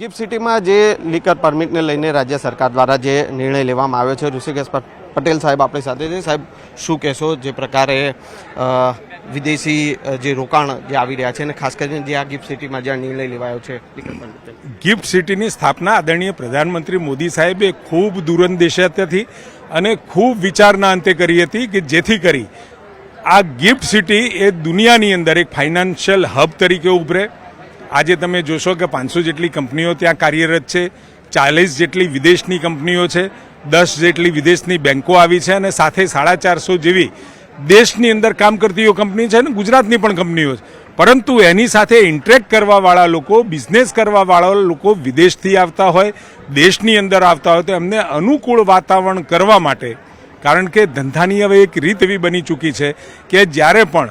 Gift સિટીમાં જે liquor પરમિટને લઈને રાજ્ય સરકાર દ્વારા જે નિર્ણય લેવામાં આવ્યો છે, ઋષિકેશ પટેલ સાહેબ આપણી સાથે છે. સાહેબ, શું કહેશો જે પ્રકારે વિદેશી જે રોકાણ જે આવી રહ્યા છે અને ખાસ કરીને જે આ ગિફ્ટ સિટીમાં જે નિર્ણય લેવાયો છે લીકર પરમિટ? ગિફ્ટ સિટીની સ્થાપના આદરણીય પ્રધાનમંત્રી મોદી સાહેબે ખૂબ દૂરંદેશીથી અને ખૂબ વિચારના અંતે કરી હતી કે જેથી કરી આ ગિફ્ટ સિટી એ દુનિયાની અંદર એક ફાઇનાન્શિયલ હબ તરીકે ઉભરે. આજે તમે જોશો કે 500 જેટલી કંપનીઓ ત્યાં કાર્યરત છે, 40 જેટલી વિદેશની કંપનીઓ છે, 10 જેટલી વિદેશની બેન્કો આવી છે અને સાથે 450 જેવી દેશની અંદર કામ કરતી કંપની છે અને ગુજરાતની પણ કંપનીઓ છે. પરંતુ એની સાથે ઇન્ટરેક્ટ કરવાવાળા લોકો, બિઝનેસ કરવાવાળા લોકો વિદેશથી આવતા હોય, દેશની અંદર આવતા હોય તો એમને અનુકૂળ વાતાવરણ કરવા માટે, કારણ કે ધંધાની હવે એક રીત એવી બની ચૂકી છે કે જ્યારે પણ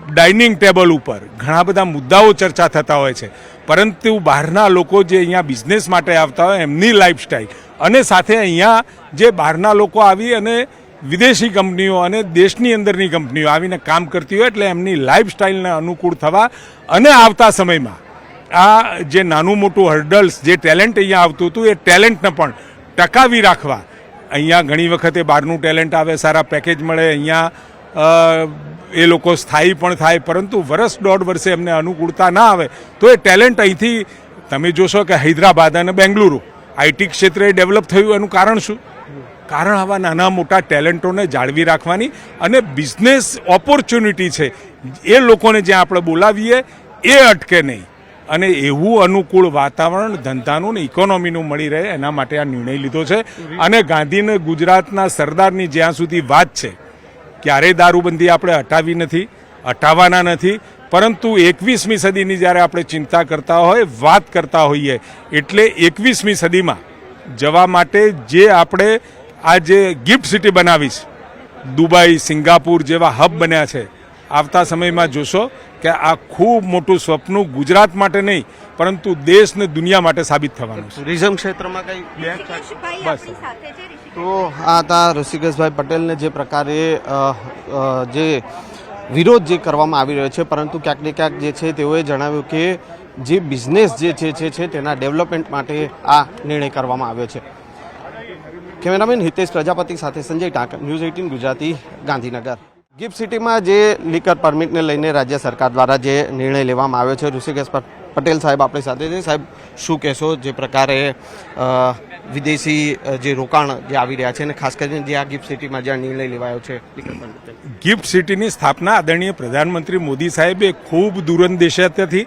ડાઇનિંગ ટેબલ ઉપર ઘણા બધા મુદ્દાઓ ચર્ચા થતા હોય છે, પરંતુ બહારના લોકો જે અહીંયા બિઝનેસ માટે આવતા હોય એમની લાઈફસ્ટાઈલ અને સાથે અહીંયા જે બહારના લોકો આવી અને વિદેશી કંપનીઓ અને દેશની અંદરની કંપનીઓ આવીને કામ કરતી હોય એટલે એમની લાઈફસ્ટાઈલને અનુકૂળ થવા અને આવતા સમયમાં આ જે નાનું મોટું હર્ડલ્સ, જે ટેલેન્ટ અહીંયા આવતું હતું એ ટેલેન્ટને પણ ટકાવી રાખવા અહીંયા ઘણી વખતે બહારનું ટેલેન્ટ આવે, સારા પેકેજ મળે, અહીંયા એ લોકો સ્થાયી પણ થાય, પરંતુ વર્ષ દોઢ વર્ષે એમને અનુકૂળતા ના આવે તો એ ટેલેન્ટ અહીંથી તમે જોશો કે હૈદરાબાદ અને બેંગલુરુ આઈટી ક્ષેત્રે ડેવલપ થયું. એનું કારણ શું? કારણ આવા નાના મોટા ટેલેન્ટોને જાળવી રાખવાની અને બિઝનેસ ઓપોર્ચ્યુનિટી છે એ લોકોને જ્યાં આપણે બોલાવીએ એ અટકે નહીં અને એવું અનુકૂળ વાતાવરણ ધંધાનું ને ઇકોનોમીનું મળી રહે એના માટે આ નિર્ણય લીધો છે. અને ગાંધીને ગુજરાતના સરદારની જ્યાં સુધી વાત છે, ક્યારેય દારૂબંધી આપણે હટાવી નથી, હટાવવાના નથી, પરંતુ 21મી સદીની જ્યારે આપણે ચિંતા કરતા હોય, વાત કરતા હોઈએ એટલે 21મી સદીમાં જવા માટે જે આપણે આ જે ગિફ્ટ સિટી બનાવી છે, દુબઈ, સિંગાપુર જેવા હબ બન્યા છે, આવતા સમયમાં જોશો કે આ ખૂબ મોટું સ્વપ્ન ગુજરાત માટે નહીં પરંતુ દેશ ને દુનિયા માટે સાબિત થવાનું છે. ટુરિઝમ ક્ષેત્રમાં કઈ બસ તો આ હતા ઋષિકેશભાઈ પટેલને જે પ્રકારે જે વિરોધ જે કરવામાં આવી રહ્યો છે, પરંતુ ક્યાંક ને ક્યાંક જે છે તેઓએ જણાવ્યું કે જે બિઝનેસ જે છે તેના ડેવલપમેન્ટ માટે આ નિર્ણય કરવામાં આવ્યો છે. કેમેરામેન હિતેશ પ્રજાપતિ સાથે Sanjay tanker, news 18 Gujarati, Gandhinagar. Gift સિટીમાં જે લીકર પરમિટને લઈને રાજ્ય સરકાર દ્વારા જે નિર્ણય લેવામાં આવ્યો છે, ઋષિકેશ પટેલ સાહેબ આપણી સાથે છે. સાહેબ, શું કહેશો જે પ્રકારે વિદેશી જે રોકાણ જે આવી રહ્યા છે અને ખાસ કરીને જે આ ગિફ્ટ સિટીમાં જે નિર્ણય લેવાયો છે લીકર પરમિટ? ગિફ્ટ સિટીની સ્થાપના આદરણીય પ્રધાનમંત્રી મોદી સાહેબે ખૂબ દૂરંદેશીથી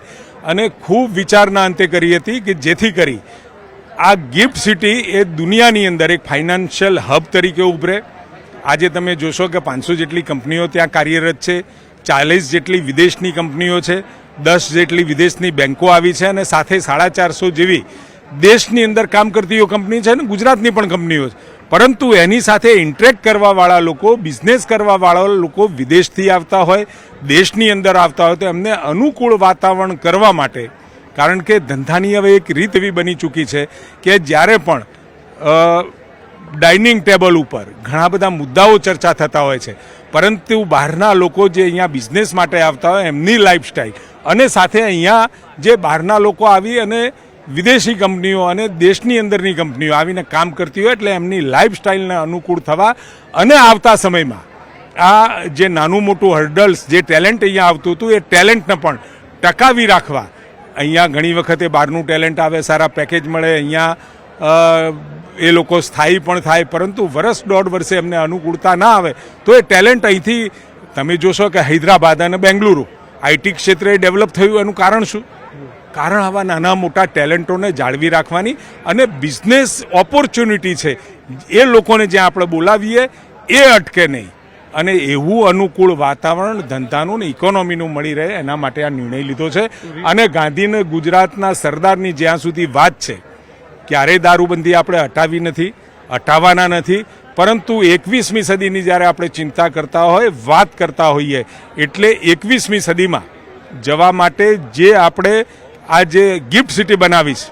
અને ખૂબ વિચારના અંતે કરી હતી કે જેથી કરી આ ગિફ્ટ સિટી એ દુનિયાની અંદર એક ફાઇનાન્શિયલ હબ તરીકે ઉભરે. આજે તમે જોશો કે 500 જેટલી કંપનીઓ ત્યાં કાર્યરત છે, 40 જેટલી વિદેશની કંપનીઓ છે, 10 જેટલી વિદેશની બેન્કો આવી છે અને સાથે 450 જેવી દેશની અંદર કામ કરતી કંપની છે અને ગુજરાતની પણ કંપનીઓ છે. પરંતુ એની સાથે ઇન્ટરેક્ટ કરવાવાળા લોકો, બિઝનેસ કરવાવાળા લોકો વિદેશથી આવતા હોય, દેશની અંદર આવતા હોય તો એમને અનુકૂળ વાતાવરણ કરવા માટે, કારણ કે ધંધાની હવે એક રીત એવી બની ચૂકી છે કે જ્યારે પણ ડાઇનિંગ ટેબલ ઉપર ઘણા બધા મુદ્દાઓ ચર્ચા થતા હોય છે, પરંતુ બહારના લોકો જે અહીંયા બિઝનેસ માટે આવતા હોય એમની લાઈફસ્ટાઈલ અને સાથે અહીંયા જે બહારના લોકો આવી અને વિદેશી કંપનીઓ અને દેશની અંદરની કંપનીઓ આવીને કામ કરતી હોય એટલે એમની લાઈફસ્ટાઈલને અનુકૂળ થવા અને આવતા સમયમાં આ જે નાનું મોટું હર્ડલ્સ, જે ટેલેન્ટ અહીંયા આવતું હતું એ ટેલેન્ટને પણ ટકાવી રાખવા અહીંયા ઘણી વખતે બહારનું ટેલેન્ટ આવે, સારા પેકેજ મળે, અહીંયા એ લોકો સ્થાયી પણ થાય, પરંતુ વર્ષ દોઢ વર્ષે એમને અનુકૂળતા ના આવે તો એ ટેલેન્ટ અહીંથી તમે જોશો કે હૈદરાબાદ અને બેંગલુરુ આઈટી ક્ષેત્રે ડેવલપ થયું. એનું કારણ શું? કારણ આવા નાના મોટા ટેલેન્ટોને જાળવી રાખવાની અને બિઝનેસ ઓપોર્ચ્યુનિટી છે એ લોકોને જ્યાં આપણે બોલાવીએ એ અટકે નહીં અને એવું અનુકૂળ વાતાવરણ ધંધાનું ને ઇકોનોમીનું મળી રહે એના માટે આ નિર્ણય લીધો છે. અને ગાંધીને ગુજરાતના સરદારની જ્યાં સુધી વાત છે, ક્યારેય દારૂબંધી આપણે હટાવી નથી, હટાવવાના નથી, પરંતુ 21મી સદીની જ્યારે આપણે ચિંતા કરતા હોય, વાત કરતા હોઈએ એટલે 21મી સદીમાં જવા માટે જે આપણે આ જે ગિફ્ટ સિટી બનાવી છે,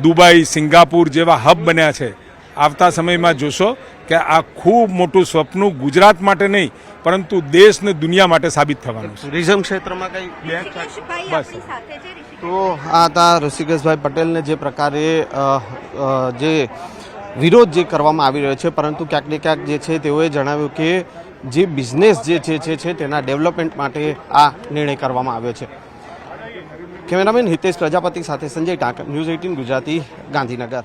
દુબઈ, સિંગાપુર જેવા હબ બન્યા છે, આવતા સમયમાં જોશો કે આ ખૂબ મોટું સ્વપ્ન ગુજરાત માટે નહીં પરંતુ દેશ ને દુનિયા માટે સાબિત થવાનું છે. ટુરિઝમ ક્ષેત્રમાં કઈ બસ તો આ હતા ઋષિકેશભાઈ પટેલને જે પ્રકારે જે વિરોધ જે કરવામાં આવી રહ્યો છે, પરંતુ ક્યાંક ને ક્યાંક જે છે તેઓએ જણાવ્યું કે જે બિઝનેસ જે છે તેના ડેવલપમેન્ટ માટે આ નિર્ણય કરવામાં આવ્યો છે. કેમેરામેન હિતેશ પ્રજાપતિ સાથે સંજય ટાંકર, ન્યૂઝ 18 ગુજરાતી, ગાંધીનગર.